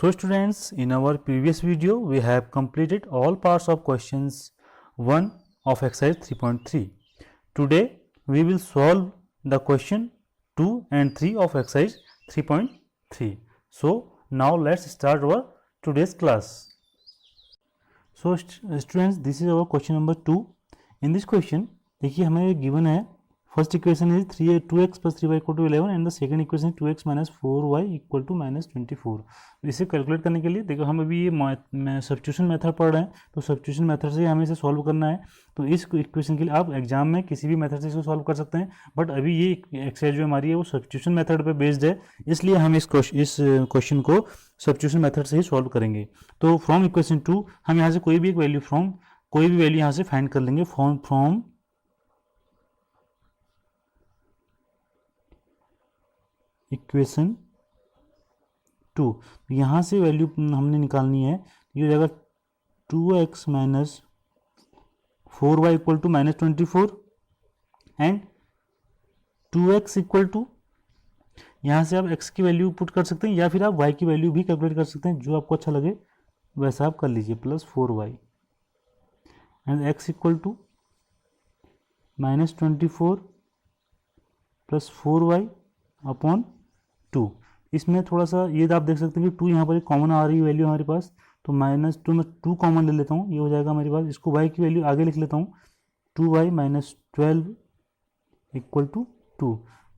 So students, in our previous video we have completed all parts of questions 1 of exercise 3.3. Today we will solve the question 2 and 3 of exercise 3.3. So now let's start our today's class. So students, this is our question number 2. In this question देखिए हमें given है first equation is 2x plus 3y equal to 11 and the second equation 2x minus 4y equal to minus 24. इसे calculate करने के लिए देखो हम अभी ये सब्स्टिट्यूशन मेथड पढ़ रहे हैं, तो सब्स्टिट्यूशन मेथड से हमें इसे सॉल्व करना है. तो इस इक्वेशन के लिए आप एग्जाम में किसी भी मेथड से इसको सॉल्व कर सकते हैं, बट अभी ये एक्सरसाइज जो हमारी है वो सब्स्टिट्यूशन मेथड पे बेस्ड है, इसलिए हम इस क्वेश्चन को सब्स्टिट्यूशन मेथड से ही सॉल्व करेंगे. तो फ्रॉम इक्वेशन 2 हम यहाँ से कोई भी वैल्यू यहाँ से फाइंड कर लेंगे. फ्रॉम इक्वेशन 2 यहाँ से वैल्यू हमने निकालनी है. ये हो जाएगा 2x minus 4y equal to minus 24 and 2x equal to, यहाँ से आप x की वैल्यू पुट कर सकते हैं या फिर आप y की वैल्यू भी कैलकुलेट कर सकते हैं, जो आपको अच्छा लगे वैसा आप कर लीजिए, plus 4y and x equal to minus 24 plus 4y upon 2. इसमें थोड़ा सा ये आप देख सकते हैं कि 2 यहाँ पर एक कॉमन आ रही है वैल्यू हमारे पास, तो माइनस 2 में 2 कॉमन ले लेता हूँ, ये हो जाएगा हमारे पास. इसको y की वैल्यू आगे लिख लेता हूँ, 2y minus 12 equal to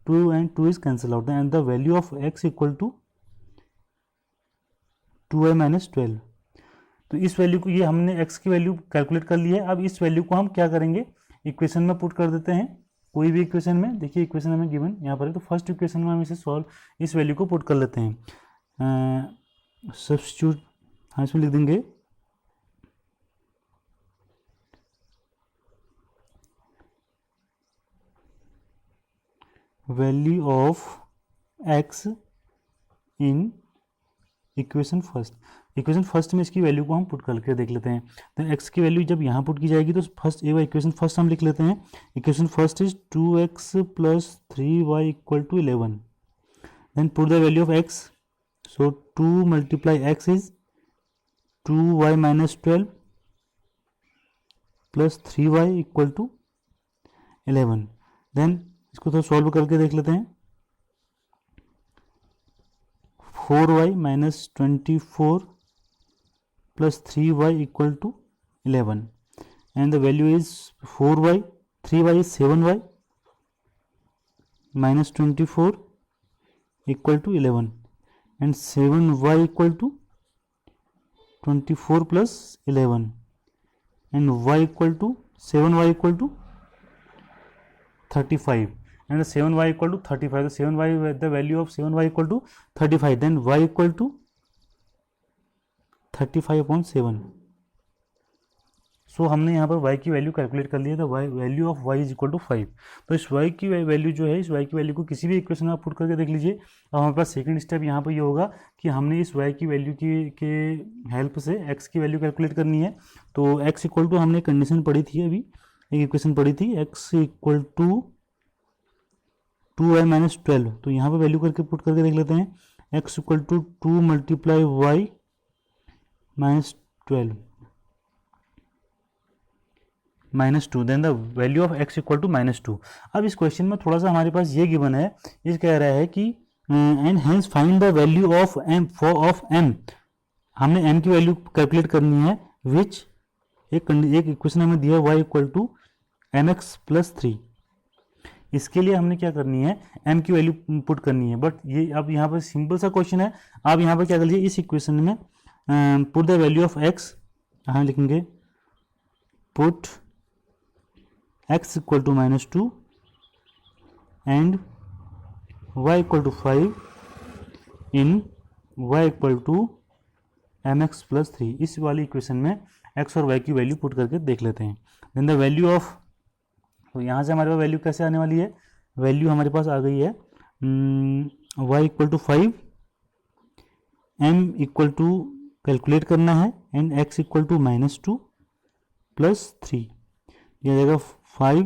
2 and 2 is cancel out and the value of x equal to 2y minus 12. तो इस वैल्यू को, ये हमने x की वैल्यू कैलकुलेट कर ली है. अब इस वैल्यू को हम क्या करेंगे, इक्वेशन में पुट कर देते हैं. कोई भी इक्वेशन में, देखिए इक्वेशन हमें गिवन यहाँ पर है, तो फर्स्ट इक्वेशन में हम इसे इस वैल्यू को पुट कर लेते हैं. सब्स्टिट्यूट, हाँ इसमें लिख देंगे value of x in equation first. Equation first में इसकी वैल्यू को हम पुट करके देख लेते हैं. तो x की वैल्यू जब यहाँ पुट की जाएगी तो फर्स्ट इक्वेशन फर्स्ट हम लिख लेते हैं. Equation first is 2x plus 3y equal to 11. Then put the value of x, so 2 multiply x is 2y minus 12 plus 3y equal to 11. Then इसको थोड़ा सॉल्व करके देख लेते हैं. 4y minus 24 plus 3y equal to 11 and the value is 4y, 3y is 7y minus 24 equal to 11 and 7y equal to 24 plus 11 and y equal to 7y equal to 35 and 7y equal to 35. So 7y, the value of 7y equal to 35, then y equal to 35/7. सो हमने यहाँ पर y की value calculate कर ली है. तो value of y is equal to 5. तो इस y की वैल्यू जो है, इस y की वैल्यू को किसी भी इक्वेशन में आप पुट करके देख लीजिए. अब हमारे पास सेकंड स्टेप यहाँ पर ये होगा कि हमने इस y की वैल्यू के हेल्प से x की वैल्यू कैलकुलेट करनी है. तो x इक्वल टू, हमने कंडीशन पढ़ी थी, अभी एक इक्वेशन पढ़ी थी, x equal to 2y minus 12. तो यहाँ पर वैल्यू करके पुट करके देख लेते हैं. x equal to 2 multiply y minus 12 minus 2, then the value of x equal to minus 2. अब इस क्वेश्चन में थोड़ा सा हमारे पास ये गिवन है, ये कह रहा है कि and hence find the value of m. हमने m की वैल्यू कैलकुलेट करनी है, विच एक इक्वेशन हमें दिया y equal to mx plus 3. इसके लिए हमने क्या करनी है, m की वैल्यू पुट करनी है. बट ये अब यहाँ पर सिंपल सा क्वेश्चन है. आप यहाँ पर क्या कर लीजिए, इस इक्वेशन में put the value of x, यहाँ लिखेंगे put x equal to minus 2 and y equal to 5 in y equal to mx plus 3. इस वाली इक्वेशन में x और y की वैल्यू पुट करके देख लेते हैं. देन द वैल्यू ऑफ, तो यहाँ से हमारे पास वैल्यू कैसे आने वाली है, वैल्यू हमारे पास आ गई है y equal to 5, m equal to calculate करना है and x equal to minus 2 plus 3. यह आ जाएगा 5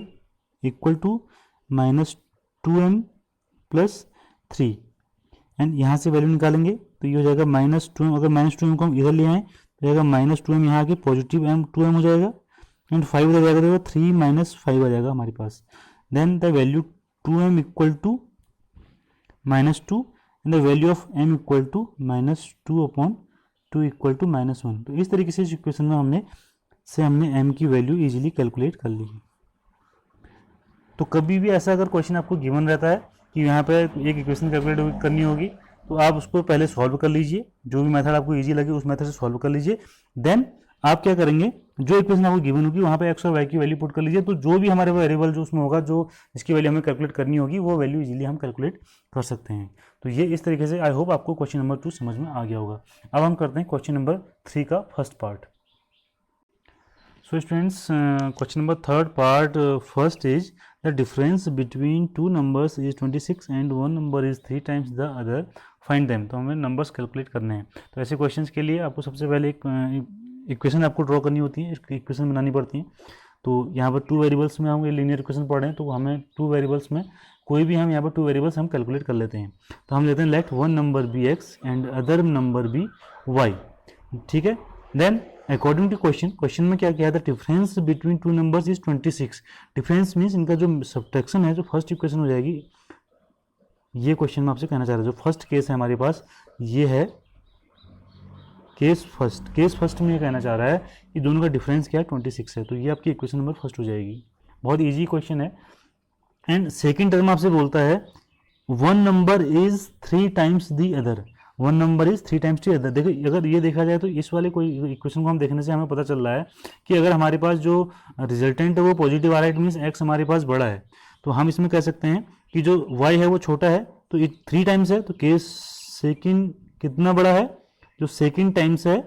equal to minus 2m plus 3 and यहाँ से वैल्यू निकालेंगे तो ये हो जाएगा -2m। अगर -2m को हम इधर ले आए तो जाएगा -2m, यहाँ आके पॉजिटिव m 2m हो जाएगा एंड 5 उधर जाएगा तो 3 - 5 आ जाएगा हमारे पास। Then the value 2m equal to -2 and the value of m equal to -2/2 equal to -1। तो इस तरीके से इस इक्वेशन में हमने m की वैल्यू इजीली कैलकुलेट कर ली। तो कभी भी ऐसा अगर क्वेश्चन आपको गिवन रहता है कि यहाँ पे एक इक्वेशन कैलकुलेट करनी होगी तो आप उसको पहले सॉल्व कर लीजिए, जो भी मेथड आपको इजी लगे उस मेथड से सॉल्व कर लीजिए। देन आप क्या करेंगे, जो इक्वेशन आपको गिवन होगी वहाँ पे एक्स और वाई की वैल्यू पुट कर लीजिए, तो जो भी हमारे वेरिएबल जो उसमें होगा, जो इसकी वैल्यू हमें कैलकुलेट करनी होगी, वो वैल्यू इजीली हम कैलकुलेट कर सकते हैं। तो ये इस तरीके से आई होप आपको क्वेश्चन नंबर 2 समझ में आ गया होगा। अब हम करते हैं क्वेश्चन नंबर 3 का first part. So students, question number third part, first is the difference between two numbers is 26 and one number is 3 times the other, find them। तो हमें नंबर्स कैलकुलेट करने हैं। तो ऐसे क्वेश्चंस के लिए आपको सबसे पहले एक इक्वेशन आपको ड्रॉ करनी होती है, इक्वेशन बनानी पड़ती है। तो यहाँ पर 2 वेरिएबल्स में हम ये लीनियर इक्वेशन पढ़ रहे हैं, तो हमें 2 वेरिएबल्स में कोई भी हम यहाँ पर 2 वेरिएबल्स हम कैलकुलेट कर लेते हैं। तो हम लेते हैं let one number be x and other number be y, ठीक है। देन अकॉर्डिंग टू क्वेश्चन में क्या किया था, difference between two numbers is 26। Difference means इनका जो सब्ट्रैक्शन है, जो फर्स्ट इक्वेशन हो जाएगी, ये क्वेश्चन में आपसे कहना चाह रहा हूँ। जो फर्स्ट केस है हमारे पास, ये है केस फर्स्ट में ये कहना चाह रहा है कि दोनों का डिफरेंस क्या है, 26 है। तो ये आपकी इक्वेशन नंबर फर्स्ट हो जाएगी। बहुत ईजी क्वेश्चन है। एंड सेकेंड टर्म आपसे बोलता है one number is 3 times the other, one number is 3 times the other. देखो अगर ये देखा जाए तो इस वाले कोई इक्वेशन को हम देखने से हमें पता चल रहा है कि अगर हमारे पास जो रिजल्टेंट है वो पॉजिटिव आ रहा है, इट मीन्स एक्स हमारे पास बड़ा है। तो हम इसमें कह सकते हैं कि जो वाई है वो छोटा है, तो ये 3 टाइम्स है। तो केस सेकेंड कितना बड़ा है, जो सेकेंड टाइम्स है,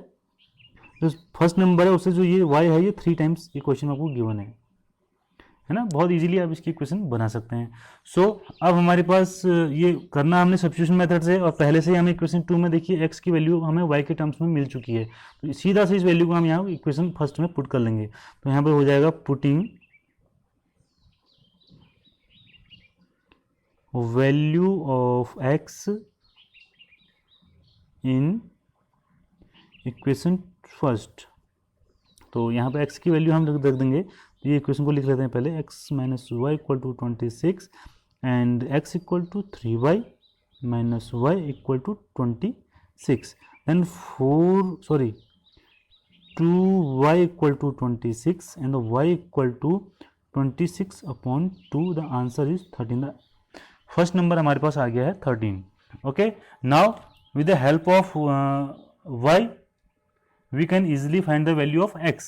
जो फर्स्ट नंबर है उससे जो ये वाई है ये 3 टाइम्स ये क्वेश्चन आपको गिवन है ना। बहुत इजीली आप इसकी इक्वेशन बना सकते हैं। सो अब हमारे पास ये करना हमने सब्स्टिट्यूशन मेथड से, और पहले से ही हमें इक्वेशन 2 में देखिए एक्स की वैल्यू हमें वाई के टर्म्स में मिल चुकी है। तो सीधा से इस वैल्यू को हम यहाँ इक्वेशन फर्स्ट में पुट कर लेंगे। तो यहाँ पर हो जाएगा putting value of x in equation first. तो यहाँ पे x की वैल्यू हम रख देंगे। तो ये इक्वेशन को लिख लेते हैं पहले, x - y equal to 26 and x equal to 3y - y equal to 26। Then 2y equal to 26 and y equal to 26/2। The answer is 13। First number हमारे पास आ गया है 13। Okay, now with the help of y we can easily find the value of x,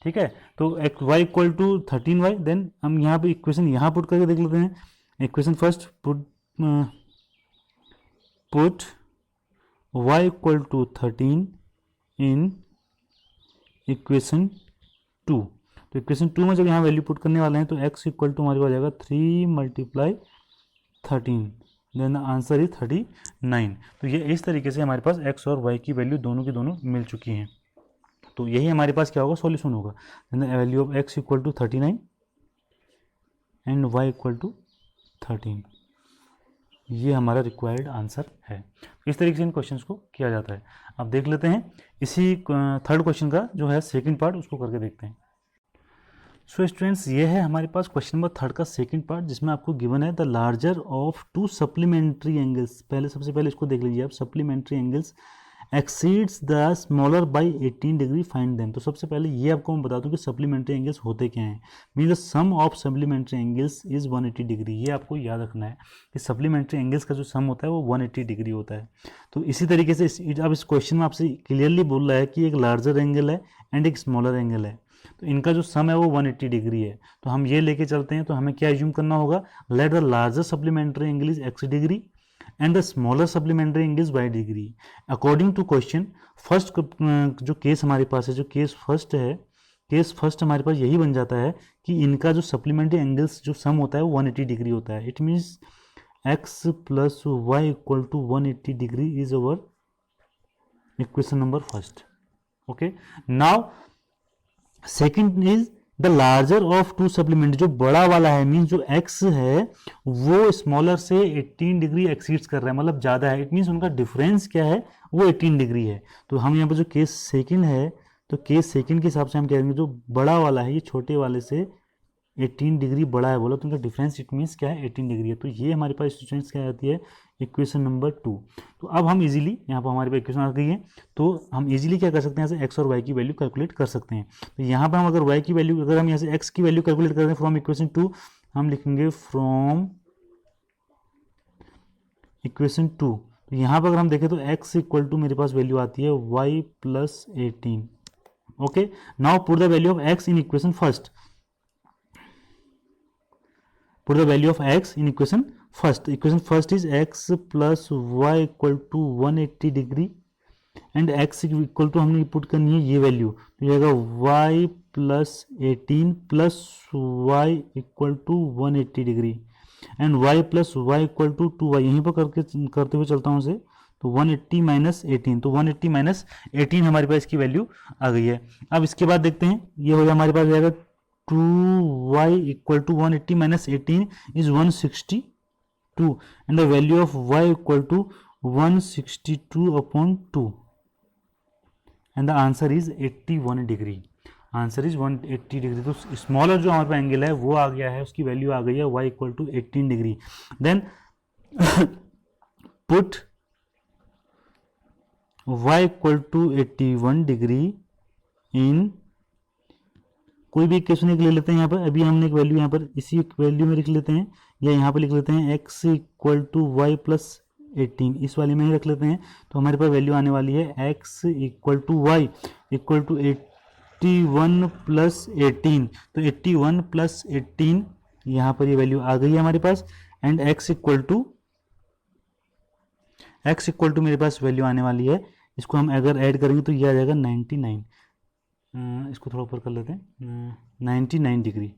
ठीक है। तो y equal to 13y। Then हम यहाँ पे इक्वेशन यहाँ पुट करके देख लेते हैं। Equation first put y equal to 13 in equation 2। तो इक्वेशन 2 में जब यहाँ वैल्यू पुट करने वाले हैं तो x इक्वल टू हमारे पास आ जाएगा 3 × 13, देन द आंसर इज 39। तो ये इस तरीके से हमारे पास x और y की वैल्यू दोनों की दोनों मिल चुकी हैं। तो यही हमारे पास क्या होगा, सॉल्यूशन होगा। Then the value of x equal to 39 and y equal to 13। ये हमारा रिक्वायर्ड आंसर है। इस तरीके से इन क्वेश्चंस को किया जाता है। अब देख लेते हैं इसी थर्ड क्वेश्चन का जो है सेकंड पार्ट, उसको करके देखते हैं। सो स्टूडेंट्स, ये है हमारे पास क्वेश्चन नंबर थर्ड का सेकंड पार्ट, जिसमें आपको गिवन है the larger of 2 supplementary angles. सबसे पहले इसको देख लीजिए आप, supplementary angles exceeds the smaller by 18 degree, find them. तो सबसे पहले ये आपको मैं बता दूं कि सप्लीमेंट्री एंगल्स होते क्या हैं। Mean the sum of supplementary angles is 180 degree. ये आपको याद रखना है कि सप्लीमेंट्री एंगल्स का जो सम होता है वो 180 डिग्री होता है। तो इसी तरीके से अब इस क्वेश्चन में आपसे क्लियरली बोल रहा है कि एक लार्जर एंगल है एंड एक स्मॉलर एंगल है, तो इनका जो सम है वो 180 डिग्री है। तो हम ये लेके चलते हैं। तो हमें क्या एज्यूम करना होगा, let the larger supplementary angle is x degree and the smaller supplementary angle is y degree. According to question first जो केस हमारे पास है, जो केस फर्स्ट है, केस फर्स्ट हमारे पास यही बन जाता है कि इनका जो सप्लीमेंट्री एंगल्स जो सम होता है वो 180 डिग्री होता है। It means x plus y equal to 180 degree is our equation number first. Okay, now second is the larger of two supplement, जो बड़ा वाला है मीन्स जो x है वो स्मॉलर से 18 डिग्री एक्सीड्स कर रहा है, मतलब ज़्यादा है। इट मीन्स उनका डिफरेंस क्या है, वो 18 डिग्री है। तो हम यहाँ पर जो केस सेकंड है, तो केस सेकंड के हिसाब से हम कहेंगे जो बड़ा वाला है ये छोटे वाले से 18 डिग्री बड़ा है बोला, तो उनका डिफरेंस इट मीन्स क्या है, 18 डिग्री है। तो ये हमारे पास स्टूडेंट्स क्या आती है, इक्वेशन नंबर 2। तो अब हम इजीली यहाँ पर हमारे पास इक्वेशन आ गई है, तो हम इजीली क्या कर सकते हैं, यहाँ से एक्स और वाई की वैल्यू कैलकुलेट कर सकते हैं। तो यहाँ पर हम अगर वाई की वैल्यू, अगर हम यहाँ से एक्स की वैल्यू कैलकुलेट करते हैं फ्रॉम इक्वेशन 2, हम लिखेंगे फ्रॉम इक्वेशन 2। तो यहाँ पर अगर हम देखें तो x इक्वल टू मेरे पास वैल्यू आती है y plus 18। Okay, now put the value of x in equation first. Put the value of x in equation first. Equation first is x plus y equal to 180 degree and x equal to हमने put करनी है ये value, तो ये y plus 18 plus y equal to 180 degree and y plus y equal to 2y। यहीं पर करते हुए चलता हूँ उसे, तो 180 माइनस 18, तो 180 माइनस 18 हमारे पास इसकी वैल्यू आ गई है। अब इसके बाद देखते हैं, ये हो गया हमारे पास जाएगा 2y equal to 180 minus 18 is 162 and the value of y equal to 162 upon 2 and the answer is 81 degree। Answer is 180 degree. तो स्मॉलर जो हमारे पास एंगल है वो आ गया है, उसकी वैल्यू आ गई है y equal to 18 degree. Then put y equal to 81 degree in कोई भी इक्वेशन एक ले लेते हैं यहाँ पर। अभी हमने एक वैल्यू यहाँ पर इसी वैल्यू में लिख लेते हैं, या यहाँ पर लिख लेते हैं x equal to y plus 18, इस वाले में ही रख लेते हैं। तो हमारे पास वैल्यू आने वाली है x equal to y equal to 81 plus 18, तो 81 प्लस 18 यहाँ पर ये वैल्यू आ गई है हमारे पास। एंड x इक्वल टू मेरे पास वैल्यू आने वाली है, इसको हम अगर ऐड करेंगे तो ये आ जाएगा 99, इसको थोड़ा ऊपर कर लेते हैं, 99 डिग्री।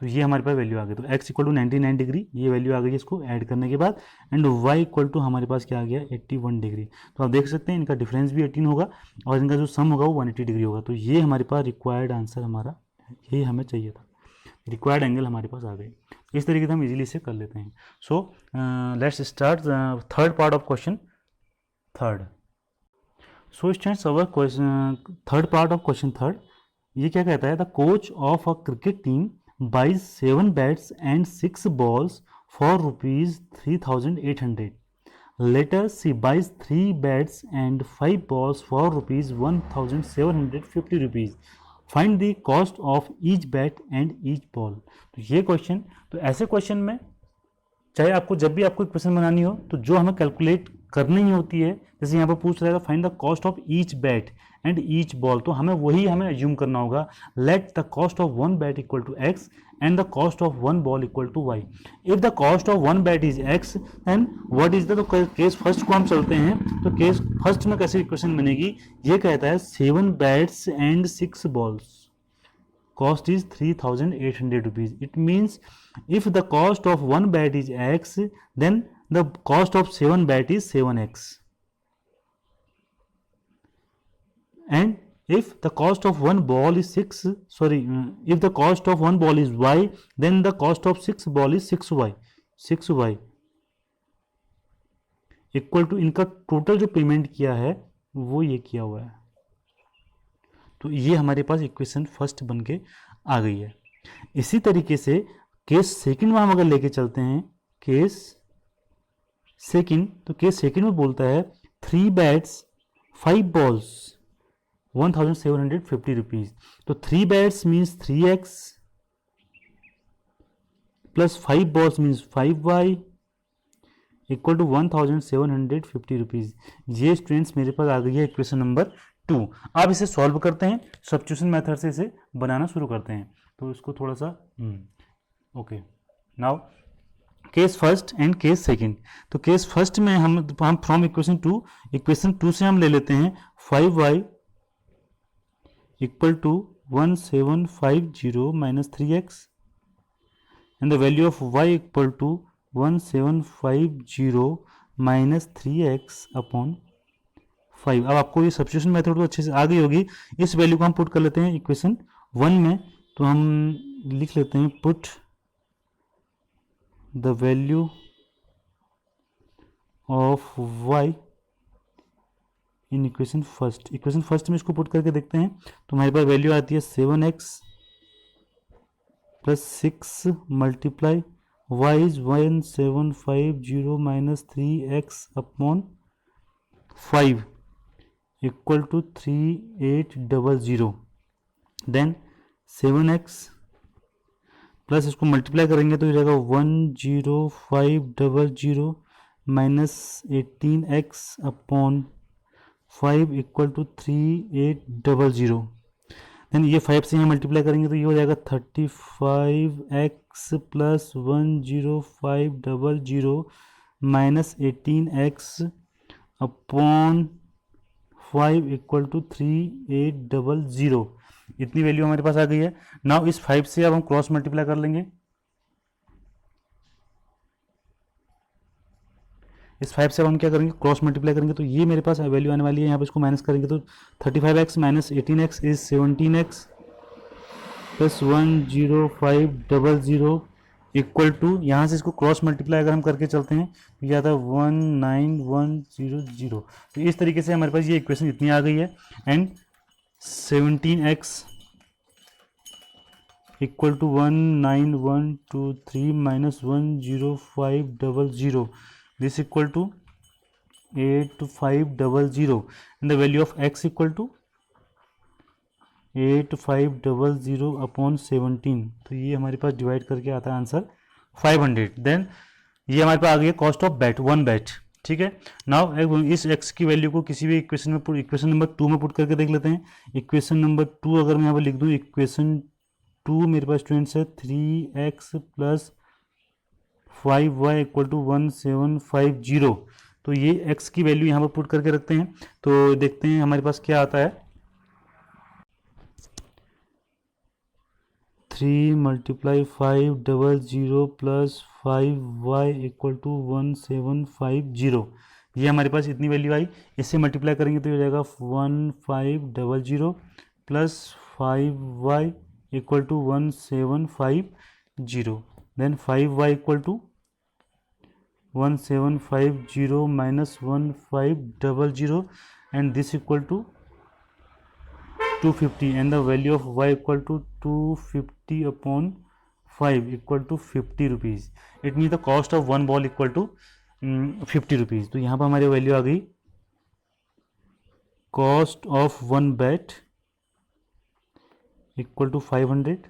तो ये हमारे पास वैल्यू आ गई। तो x इक्वल टू 99 डिग्री ये वैल्यू आ गई इसको ऐड करने के बाद। एंड y इक्वल टू हमारे पास क्या आ गया, 81 डिग्री। तो आप देख सकते हैं इनका डिफरेंस भी 18 होगा और इनका जो सम होगा वो 180 डिग्री होगा। तो ये हमारे पास रिक्वायर्ड आंसर हमारा यही हमें चाहिए था, रिक्वायर्ड एंगल हमारे पास आ गए। इस तरीके से हम इजीली से कर लेते हैं। So let's start third part of question third. So students our question third part of question third, ये क्या कहता है, the coach of a cricket team buys 7 bats and 6 balls for rupees 3,800. Later she buys 3 bats and 5 balls for rupees 1,750 rupees. Find the cost of each bat and each ball. तो ये question, तो ऐसे question में चाहे आपको जब भी आपको क्वेश्चन बनानी हो तो जो हमें कैलकुलेट करनी ही होती है, जैसे यहाँ पर पूछ रहा है find the cost of each bat and each ball, तो हमें अज्यूम करना होगा let the cost of one bat equal to x and the cost of one ball equal to y. If the cost of one bat is x then what is the, तो case first को हम चलते हैं। तो case first में कैसे equation बनेगी, ये कहता है 7 bats and 6 balls, cost is 3,800 rupees. It means if the cost of one bat is x, then the cost of 7 bat is 7x. And if the cost of one ball is if the cost of one ball is y, then the cost of 6 ball is 6y. 6y equal to इनका total जो payment किया है वो ये किया हुआ है। तो ये हमारे पास इक्वेशन फर्स्ट बन के आ गई है। इसी तरीके से केस सेकंड में हम अगर लेके चलते हैं केस सेकंड, तो केस सेकंड में बोलता है 3 बैट्स 5 बॉल्स 1,750 रुपीज। तो 3 bats means 3x plus 5 balls means 5y equal to 1,750 rupees. ये स्टूडेंट्स मेरे पास आ गई है इक्वेशन नंबर 2। अब इसे सॉल्व करते हैं, सब्स्टिट्यूशन मेथड से इसे बनाना शुरू करते हैं। तो इसको थोड़ा सा okay, now case first and case second. तो केस फर्स्ट में हम फ्रॉम इक्वेशन 2 से हम ले लेते हैं 5y equal to 1750 minus 3x and the value of y equal to 1750 minus 3x upon 5। अब आपको ये सब्स्टिट्यूशन मेथड तो अच्छे से आ गई होगी। इस वैल्यू को हम पुट कर लेते हैं इक्वेशन 1 में, तो हम लिख लेते हैं put the value of y in equation first में इसको पुट करके देखते हैं। तो हमारे पास वैल्यू आती है 7x plus 6 multiply y is 1750 minus 3x upon 5 equal to 3800। Then 7x plus इसको मल्टीप्लाई करेंगे तो हो जाएगा 10500 minus 18x upon 5 equal to 3800। Then ये 5 से यहाँ मल्टीप्लाई करेंगे तो ये हो जाएगा 35x plus 10500 minus 18x upon 5 equal to 3800। इतनी वैल्यू हमारे पास आ गई है। नाउ इस 5 से अब हम क्रॉस मल्टीप्लाई कर लेंगे। इस 5 से अब हम क्या करेंगे, क्रॉस मल्टीप्लाई करेंगे तो ये मेरे पास वैल्यू आने वाली है। यहाँ पे इसको माइनस करेंगे तो 35x minus 18x is 17x plus 10500 equal to, यहाँ से इसको क्रॉस मल्टीप्लाई अगर हम करके चलते हैं तो ये आता है 19100। तो इस तरीके से हमारे पास ये इक्वेशन इतनी आ गई है। And 17x equal to 19123 minus 10500 this equal to 8500 and the value of x equal to 8500 upon 17। तो ये हमारे पास डिवाइड करके आता है आंसर 500। देन ये हमारे पास आ गई है कॉस्ट ऑफ बैट, 1 बैट। ठीक है, नाउ इस x की वैल्यू को किसी भी इक्वेशन में इक्वेशन नंबर 2 में पुट करके देख लेते हैं। इक्वेशन नंबर 2 अगर मैं यहाँ पर लिख दूँ, इक्वेशन 2 मेरे पास स्टूडेंट्स है 3x plus 5y equal to 1750। तो ये x की वैल्यू यहाँ पर पुट करके रखते हैं तो देखते हैं हमारे पास क्या आता है। 3 multiply 500 plus 5y equal to 1750। ये हमारे पास इतनी वैल्यू आई। इससे मल्टीप्लाई करेंगे तो हो जाएगा 1500 plus 5y equal to 1750। Then 5y equal to 1750 minus 1500 and this equal to 250 and the value of y equal to 250 upon 5 equal to 50 rupees. It mean the cost of 1 ball equal to 50 rupees. तो यहाँ पर हमारी value आ गई cost of 1 bat equal to 500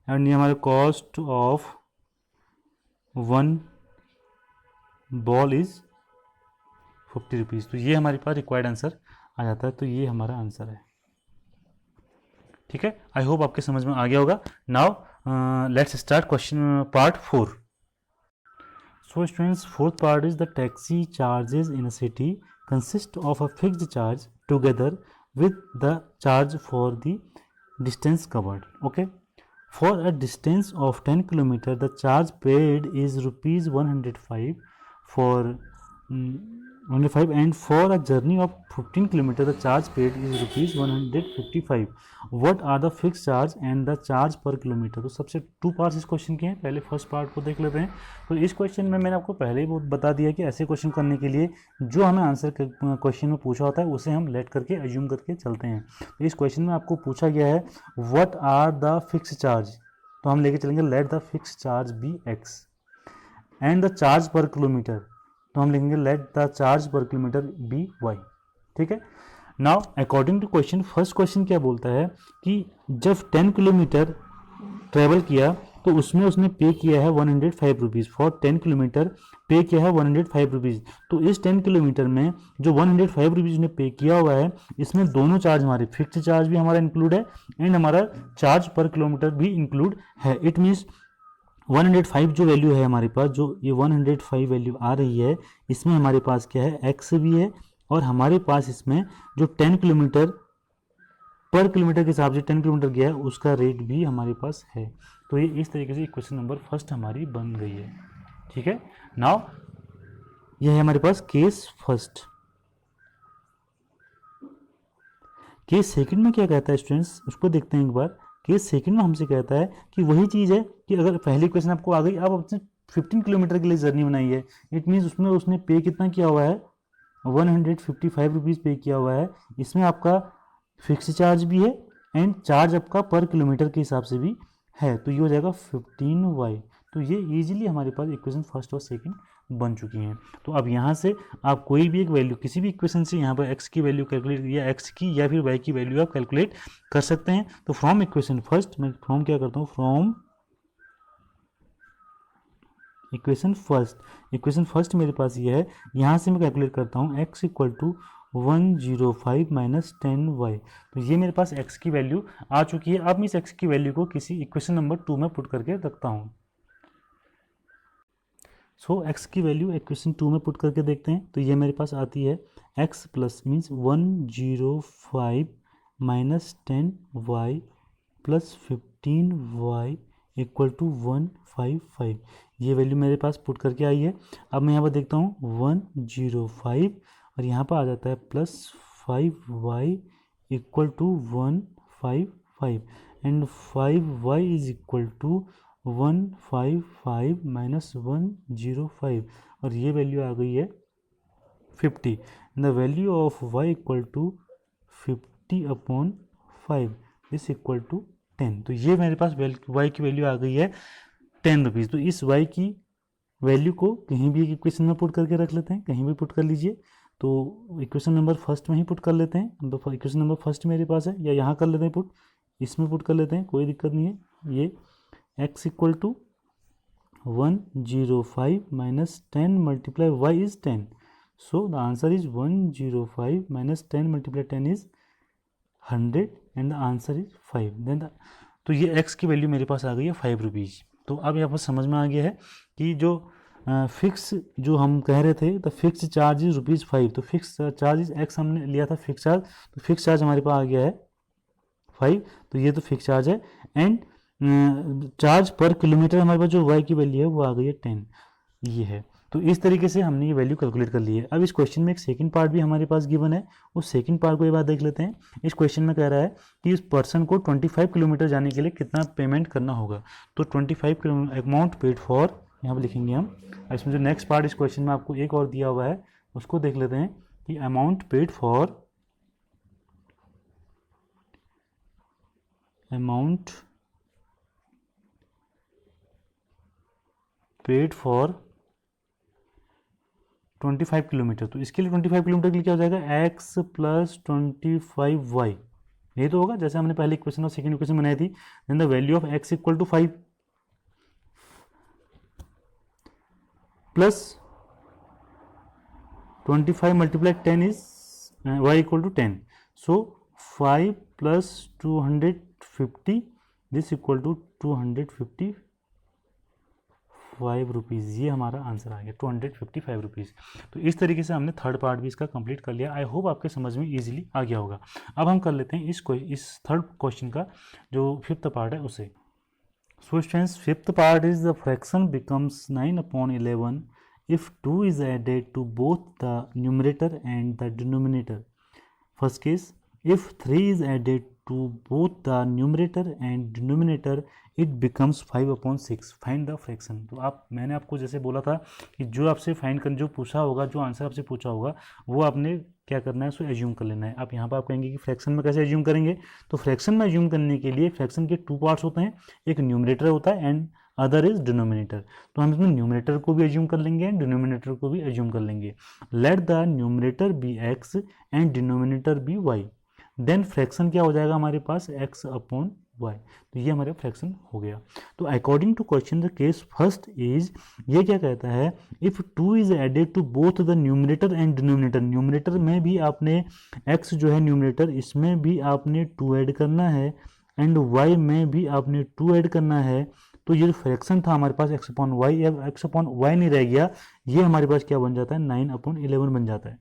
and ये हमारे cost of 1 ball is 50 rupees. तो ये हमारे पास रिक्वायर्ड आंसर आ जाता है। तो ये हमारा आंसर है। ठीक है, आई होप आपके समझ में आ गया होगा। Now let's start question part 4। So students, fourth part is the taxi charges in a city consist of a fixed charge together with the charge for the distance covered. Okay, for a distance of 10 km the charge paid is rupees 105 for 105 and for a journey of 15 km the charge paid is rupees 155. what are the fixed charge and the charge per kilometer? तो सबसे 2 parts इस question के हैं। पहले first part को देख लेते हैं। तो इस क्वेश्चन में मैंने आपको पहले ही बता दिया कि ऐसे क्वेश्चन करने के लिए जो हमें आंसर क्वेश्चन में पूछा होता है उसे हम लेट करके एज्यूम करके चलते हैं। तो इस क्वेश्चन में आपको पूछा गया है what are the fix charge, तो हम लेके चलेंगे let the fix charge be x and the charge per kilometre, तो हम लिखेंगे let the charge per kilometre be y. ठीक है, now according to question, first question क्या बोलता है कि जब 10 किलोमीटर ट्रेवल किया तो उसमें उसने पे किया है 105 रुपीज़। फॉर 10 किलोमीटर पे किया है 105 रुपीज़। तो इस 10 किलोमीटर में जो 105 रुपीज़ ने पे किया हुआ है इसमें दोनों चार्ज हमारे फिक्स्ड चार्ज भी हमारा इंक्लूड है एंड हमारा चार्ज पर किलोमीटर भी इंक्लूड है। इट मीन्स 105 जो वैल्यू है हमारे पास, जो ये 105 वैल्यू आ रही है इसमें हमारे पास क्या है, एक्स भी है और हमारे पास इसमें जो 10 किलोमीटर पर किलोमीटर के हिसाब से 10 किलोमीटर गया है उसका रेट भी हमारे पास है। तो ये इस तरीके से इक्वेशन नंबर फर्स्ट हमारी बन गई है। ठीक है, नाउ ये है हमारे पास केस फर्स्ट। केस सेकंड में क्या कहता है स्टूडेंट्स, उसको देखते हैं एक बार। केस सेकंड में हमसे कहता है कि वही चीज़ है कि अगर पहली इक्वेशन आपको आ गई, अब आपने 15 किलोमीटर के लिए जर्नी बनाई है, इट मीन्स उसमें उसने पे कितना किया हुआ है, 155 रुपीज़ पे किया हुआ है। इसमें आपका फिक्स चार्ज भी है एंड चार्ज आपका पर किलोमीटर के हिसाब से भी है, तो ये हो जाएगा 15y। तो ये इजीली हमारे पास इक्वेशन फर्स्ट और सेकंड बन चुकी हैं। तो अब यहाँ से आप कोई भी एक वैल्यू किसी भी इक्वेशन से यहाँ पर x की वैल्यू कैलकुलेट या x की या फिर y की वैल्यू आप कैलकुलेट कर सकते हैं। तो फ्रॉम इक्वेशन फर्स्ट, मैं फ्रॉम क्या करता हूँ, फ्रॉम इक्वेशन फर्स्ट मेरे पास ये है, यहाँ से मैं कैलकुलेट करता हूँ x equal to 105 minus 10y। तो ये मेरे पास x की वैल्यू आ चुकी है। अब मैं इस x की वैल्यू को किसी इक्वेशन नंबर 2 में पुट करके रखता हूँ। सो x की वैल्यू इक्वेशन 2 में पुट करके देखते हैं। तो ये मेरे पास आती है x plus means 105 minus 10y plus 15y equal to 155। ये वैल्यू मेरे पास पुट करके आई है। अब मैं यहाँ पर देखता हूँ 105 और यहाँ पर आ जाता है plus 5y equal to 155 and 5y is equal to 155 minus 105 और ये वैल्यू आ गई है 50। The value of y equal to 50 upon 5 is equal to 10। तो ये मेरे पास y की वैल्यू आ गई है 10 रुपीज़। तो इस y की वैल्यू को कहीं भी एक इक्वेशन में पुट करके रख लेते हैं, कहीं भी पुट कर लीजिए। तो इक्वेशन नंबर फर्स्ट में ही पुट कर लेते हैं। तो इक्वेशन नंबर फर्स्ट मेरे पास है, या यहाँ कर लेते हैं पुट, इसमें पुट कर लेते हैं, कोई दिक्कत नहीं है। ये x equal to 105 minus 10 multiply y is 10। So the answer is 105 minus 10 multiply 10 is 100 and the answer is 5। Then तो ये x की वैल्यू मेरे पास आ गई है 5 रुपीज़। तो अब यहाँ पर समझ में आ गया है कि जो फिक्स जो हम कह रहे थे, द फिक्स चार्ज इज ₹5। तो फिक्स चार्ज इज x हमने लिया था फिक्स चार्ज, तो फिक्स चार्ज हमारे पास आ गया है 5। तो ये तो फिक्स चार्ज है एंड चार्ज पर किलोमीटर हमारे पास जो y की वैल्यू है वो आ गई है 10, ये है। तो इस तरीके से हमने ये वैल्यू कैलकुलेट कर ली है। अब इस क्वेश्चन में एक सेकंड पार्ट भी हमारे पास गिवन है, उस सेकंड पार्ट को एक बार देख लेते हैं। इस क्वेश्चन में कह रहा है कि इस पर्सन को 25 किलोमीटर जाने के लिए कितना पेमेंट करना होगा। तो 25 किलोमीटर अमाउंट पेड फॉर, यहाँ पर लिखेंगे हम। इसमें जो नेक्स्ट पार्ट इस क्वेश्चन में आपको एक और दिया हुआ है उसको देख लेते हैं कि अमाउंट पेड फॉर 25 किलोमीटर। तो इसके लिए 25 किलोमीटर के लिए क्या हो जाएगा, x प्लस 25y, यही तो होगा जैसे हमने पहले इक्वेशन और सेकंड इक्वेशन बनाई थी। Then the value of x equal to 5 plus 25 multiply 10 is y equal to 10। So 5 plus 250 this equal to 255 rupees. ये हमारा आंसर आ गया 255 रुपीज़। तो इस तरीके से हमने थर्ड पार्ट भी इसका कंप्लीट कर लिया। आई होप आपके समझ में इजीली आ गया होगा। अब हम कर लेते हैं इस थर्ड क्वेश्चन का जो फिफ्थ पार्ट है उसे। So students, fifth part is the fraction becomes 9/11 if 2 is added to both the numerator and the denominator. First case, if 3 is added to both the numerator and denominator it becomes 5/6. Find the fraction. तो मैंने आपको जैसे बोला था कि जो आपसे find कर जो पूछा होगा, जो आंसर आपसे पूछा होगा वो आपने क्या करना है, उसको एज्यूम कर लेना है। आप यहाँ पर आप कहेंगे कि फ्रैक्शन में कैसे एज्यूम करेंगे। तो फ्रैक्शन में एज्यूम करने के लिए फ्रैक्शन के 2 पार्ट्स होते हैं, एक न्यूमरेटर होता है एंड अदर इज डिनोमिनेटर। तो हम इसमें न्यूमरेटर को भी एज्यूम कर लेंगे एंड डिनोमिनेटर को भी एज्यूम कर लेंगे। Let the numerator be x and denominator be y। Then fraction क्या हो जाएगा हमारे पास, x अपॉन y। तो ये हमारे फ्रैक्शन हो गया। तो according to question the case first is, ये क्या कहता है, if 2 is added to both the numerator and denominator. Numerator में भी आपने x जो है न्यूमरेटर, इसमें भी आपने 2 ऐड करना है एंड y में भी आपने 2 ऐड करना है। तो ये जो फ्रैक्शन था हमारे पास x अपॉन वाई, अब x अपॉन वाई नहीं रह गया, ये हमारे पास क्या बन जाता है, 9/11 बन जाता है।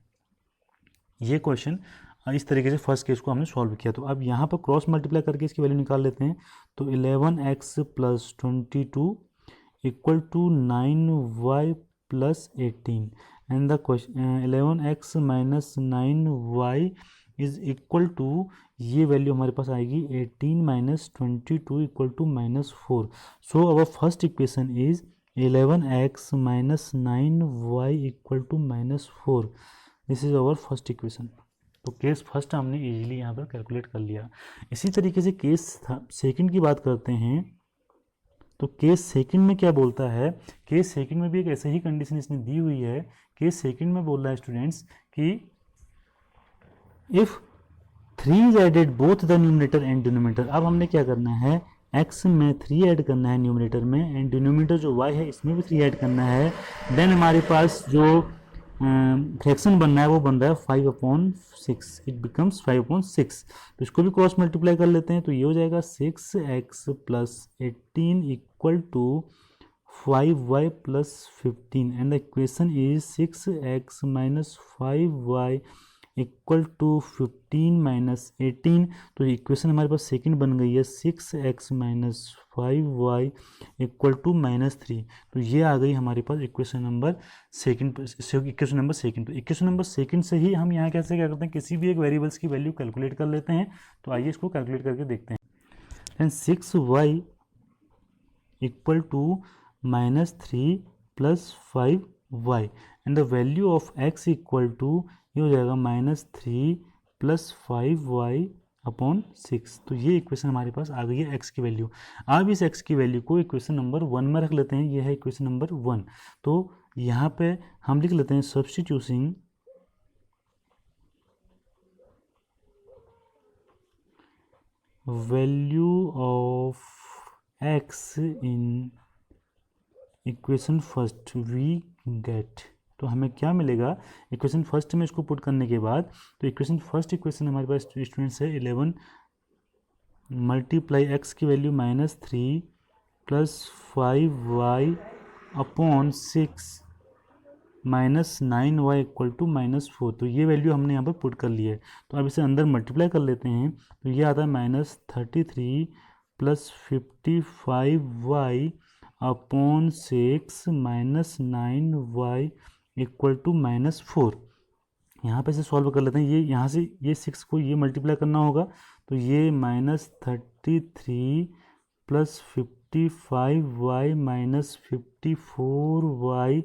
ये क्वेश्चन इस तरीके से फर्स्ट केस को हमने सॉल्व किया। तो अब यहाँ पर क्रॉस मल्टीप्लाई करके इसकी वैल्यू निकाल लेते हैं। तो 11x plus 22 equal to 9y plus 18 and the question 11x minus 9y is equal to, ये वैल्यू हमारे पास आएगी 18 minus 22 equal to -4. So our first equation is 11x minus 9y equal to -4. This is our first equation. तो case first हमने easily यहाँ पर calculate कर लिया. इसी तरीके से केस सेकंड की बात करते हैं. तो केस सेकंड में क्या बोलता है, केस सेकंड में भी एक ऐसे ही कंडीशन इसने दी हुई है. केस सेकंड में बोल रहा है स्टूडेंट्स कि if 3 is added both the numerator and denominator. अब हमने क्या करना है, x में 3 ऐड करना है न्यूमरेटर में, एंड डिनोमिनेटर जो y है इसमें भी 3 ऐड करना है. देन हमारे पास जो फ्रैक्शन बनना है वो बन रहा है 5/6. It becomes 5/6. तो इसको भी क्रॉस मल्टीप्लाई कर लेते हैं. तो ये हो जाएगा 6x plus 18 equal to 5y plus 15. And the equation is 6x minus 5y equal to 15 minus 18. तो इक्वेशन हमारे पास सेकंड बन गई है 6x minus 5y equal to -3. तो ये आ गई हमारे पास equation number second. Equation number second. तो इक्वेशन नंबर सेकंड से ही हम यहाँ कैसे क्या करते हैं, किसी भी एक वेरिएबल्स की वैल्यू कैलकुलेट कर लेते हैं. तो आइए इसको कैलकुलेट करके देखते हैं. And 6y equal to -3 plus 5y. And the value of x equal to, ये हो जाएगा -3 प्लस 5y अपॉन 6. तो ये इक्वेशन हमारे पास आ गई है x की वैल्यू. अब इस x की वैल्यू को इक्वेशन नंबर 1 में रख लेते हैं. ये है इक्वेशन नंबर 1. तो यहाँ पे हम लिख लेते हैं substituting value of x in equation first we get. तो हमें क्या मिलेगा इक्वेशन फर्स्ट में इसको पुट करने के बाद. तो इक्वेशन फर्स्ट इक्वेशन हमारे पास स्टूडेंट्स है 11 मल्टीप्लाई x की value -3 plus 5y upon 6 minus 9y equal to -4. तो ये वैल्यू हमने यहाँ पर पुट कर ली है. तो अब इसे अंदर मल्टीप्लाई कर लेते हैं. तो ये आता है -33 plus 55y upon 6 minus 9y equal to -4. यहाँ पे से सॉल्व कर लेते हैं. ये यहाँ से ये 6 को ये मल्टीप्लाई करना होगा. तो ये -33 plus 55y minus 54y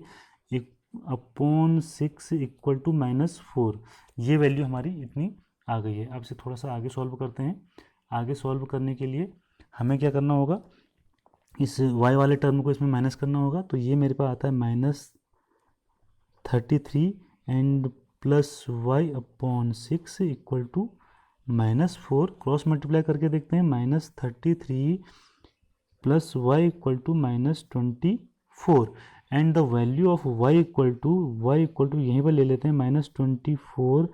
upon 6 equal to -4. ये वैल्यू हमारी इतनी आ गई है. अब इसे थोड़ा सा आगे सॉल्व करते हैं. आगे सॉल्व करने के लिए हमें क्या करना होगा, इस y वाले टर्म को इसमें माइनस करना होगा. तो ये मेरे पास आता है -33 and plus y upon 6 equal to -4. Cross multiply करके देखते हैं. -33 plus y equal to -24 and the value of y equal to यहीं पर ले लेते हैं -24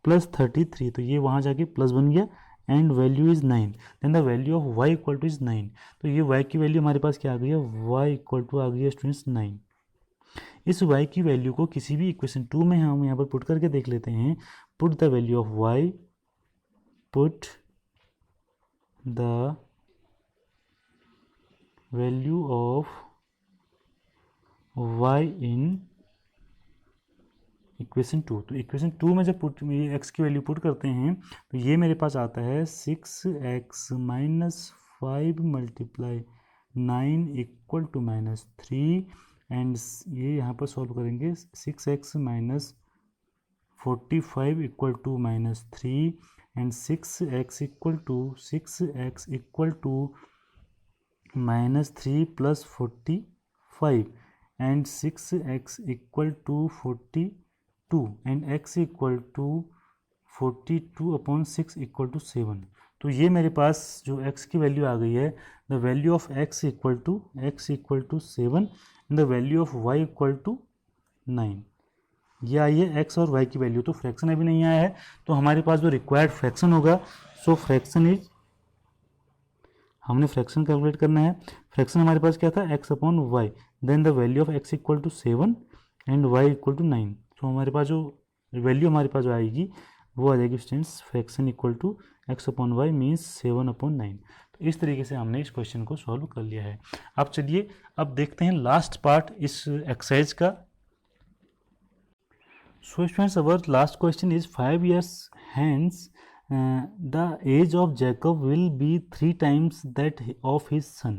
प्लस 33. तो ये वहाँ जाके प्लस बन गया and value is 9. Then the value of y equal to is 9. तो ये y की वैल्यू हमारे पास क्या आ गई है, y इक्वल टू आ गई है स्टूडेंट्स 9. इस y की वैल्यू को किसी भी इक्वेशन 2 में हम यहाँ पर पुट करके देख लेते हैं. Put the value of y, put the value of y in equation 2. तो इक्वेशन 2 में जब x की वैल्यू पुट करते हैं तो ये मेरे पास आता है 6x minus 5 multiply 9 equal to -3. And ये यहाँ पर सॉल्व करेंगे. 6x minus 45 equal to -3 and 6x equal to -3 plus 45 and 6x equal to 42 and x equal to 42 upon 6 equal to 7. तो ये मेरे पास जो x की वैल्यू आ गई है, the value of x equal to 7 and the value of y equal to 9. ये आई है x और y की वैल्यू. तो फ्रैक्शन अभी नहीं आया है. तो हमारे पास जो रिक्वायर्ड फ्रैक्शन होगा, सो फ्रैक्शन इज, हमने फ्रैक्शन कैलकुलेट करना है. फ्रैक्शन हमारे पास क्या था, x upon y. Then the value of x equal to 7 and y equal to 9. तो हमारे पास जो वैल्यू हमारे पास जो आएगी वो आ जाएगी students fraction equal to x upon y means 7 upon 9. तो इस तरीके से हमने इस क्वेश्चन को सॉल्व कर लिया है. अब चलिए अब देखते हैं लास्ट पार्ट इस एक्सरसाइज का. So students, our last question is 5 years hence the age of Jacob will be 3 times that of his son.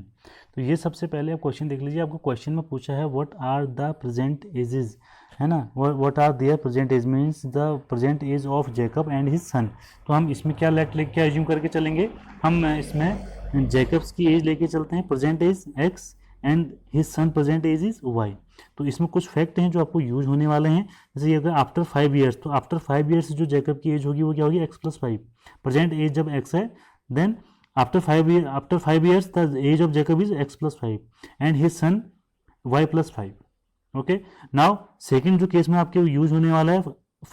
तो ये सबसे पहले आप क्वेश्चन देख लीजिए. आपको क्वेश्चन में पूछा है what are the present ages, है ना, what are their present age means the present age of Jacob and his son. तो हम इसमें क्या लेके एज्यूम करके चलेंगे, हम इसमें जैकब्स की एज लेके चलते हैं, present age x and his son present age is y. तो इसमें कुछ फैक्ट हैं जो आपको यूज होने वाले हैं. जैसे ये अगर आफ्टर 5 ईयर्स, तो आफ्टर 5 ईयर्स जो जैकब की एज होगी वो क्या होगी, x+5. प्रेजेंट एज जब x है, then after 5 years the age of Jacob is x+5 and his son y+5. Okay, now second जो केस में आपके यूज होने वाला है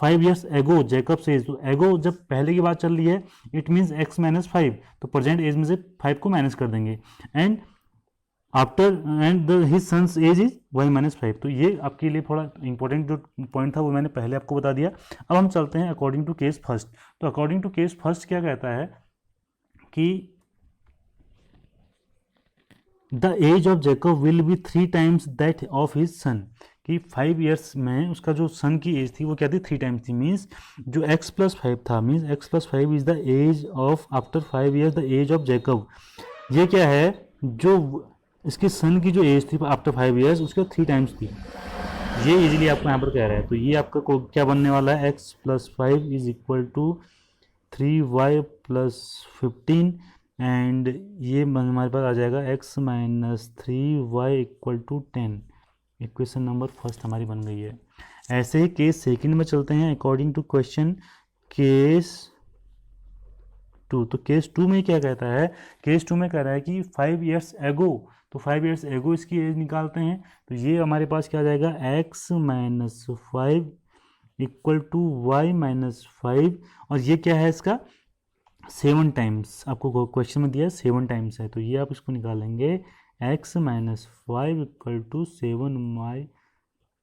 5 ईयर्स एगो जैकब से एज. तो एगो जब पहले की बात चल रही है इट मीन्स x-5, तो प्रेजेंट एज में से 5 को माइनस कर देंगे. And after and his son's age is y-5. तो ये आपके लिए थोड़ा इंपॉर्टेंट जो पॉइंट था वो मैंने पहले आपको बता दिया. अब हम चलते हैं अकॉर्डिंग टू केस फर्स्ट. तो अकॉर्डिंग टू केस फर्स्ट क्या कहता है कि the age of Jacob will be 3 times that of his son. कि 5 ईयर्स में उसका जो सन की एज थी वो क्या थी, 3 टाइम्स थी. मीन्स जो x+5 था, means x+5 is the age of after 5 years the age of Jacob. ये क्या है, जो इसके सन की जो एज थी आफ्टर 5 ईयर्स उसके 3 टाइम्स थी. ये इजीली आपको यहाँ पर कह रहा है. तो ये आपका क्या बनने वाला है, x+5 is equal to 3y+15 and ये हमारे पास आ जाएगा x-3y equal to 10. Equation number first हमारी बन गई है. ऐसे ही केस सेकंड में चलते हैं अकॉर्डिंग टू क्वेश्चन केस 2. तो केस 2 में क्या कहता है, केस 2 में कह रहा है कि 5 ईयर्स एगो, तो 5 ईयर्स एगो इसकी एज निकालते हैं. तो ये हमारे पास क्या आ जाएगा, x-5 इक्वल टू y-5 और ये क्या है इसका 7 टाइम्स. आपको क्वेश्चन में दिया है 7 टाइम्स है, तो ये आप इसको निकालेंगे x-5 इक्वल टू 7y.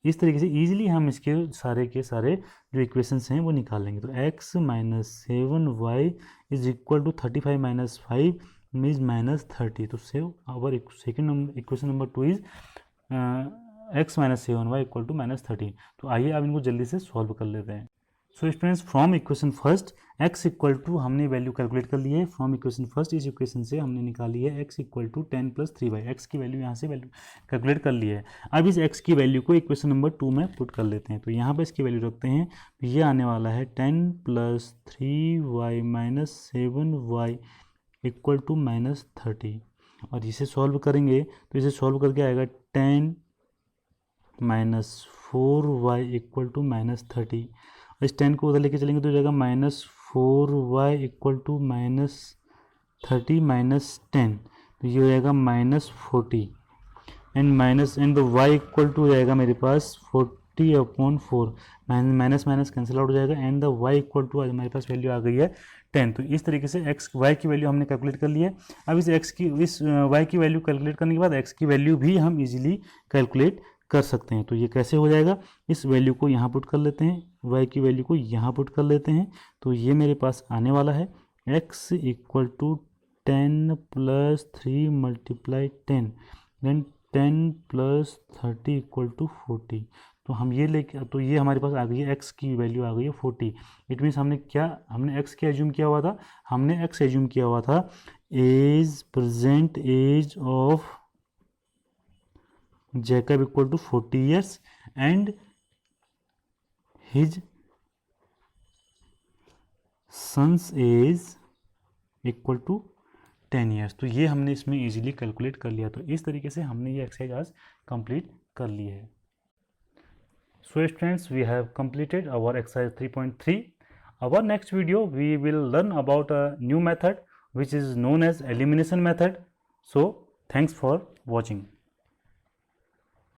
इस तरीके से इजीली हम इसके सारे के सारे जो इक्वेशंस हैं वो निकालेंगे. तो x-7y is equal to 35 - 5 means -30. तो so our second equation number 2 is x-7y equal to -30. तो आइए अब इनको जल्दी से सॉल्व कर लेते हैं. So students, from equation first x equal to हमने वैल्यू कैलकुलेट कर ली है. फ्रॉम इक्वेशन फर्स्ट इस इक्वेशन से हमने निकाली है x equal to 10 + 3y. x की वैल्यू यहाँ से वैल्यू कैलकुलेट कर ली है. अब इस x की वैल्यू को इक्वेशन नंबर 2 में पुट कर लेते हैं. तो यहाँ पर इसकी वैल्यू रखते हैं. तो ये आने वाला है 10 + 3y - 7y इक्वल टू -30. और इसे सॉल्व करेंगे तो इसे सॉल्व करके आएगा 10 - 4y इक्वल टू -30. इस 10 को उधर लेके चलेंगे तो जाएगा -4y इक्वल टू -30 - 10. तो ये हो जाएगा -40 एंड y इक्वल टू जाएगा मेरे पास 40/4. माइनस माइनस कैंसिल आउट हो जाएगा and the y equal to हमारे पास वैल्यू आ गई है 10. तो इस तरीके से y की वैल्यू हमने कैलकुलेट कर ली है. अब इस y की वैल्यू कैलकुलेट करने के बाद x की वैल्यू भी हम इजीली कैलकुलेट कर सकते हैं. तो ये कैसे हो जाएगा, इस वैल्यू को यहाँ पुट कर लेते हैं, y की वैल्यू को यहाँ पुट कर लेते हैं. तो ये मेरे पास आने वाला है x equal to 10 + 3 × 10 then 10 + 30 equal to 40. तो हम ये लेके, तो ये हमारे पास आ गई है x की वैल्यू आ गई है 40. इट मीन्स हमने x क्या एज्यूम किया हुआ था, हमने x एज्यूम किया हुआ था age present age of Jacob equal to 40 years and his son's age equal to 10 years. तो ये हमने इसमें इजीली कैलकुलेट कर लिया. तो इस तरीके से हमने ये एक्सरसाइज आज कंप्लीट कर ली है. So students, we have completed our exercise 3.3. Our next video we will learn about a new method which is known as elimination method. So thanks for watching.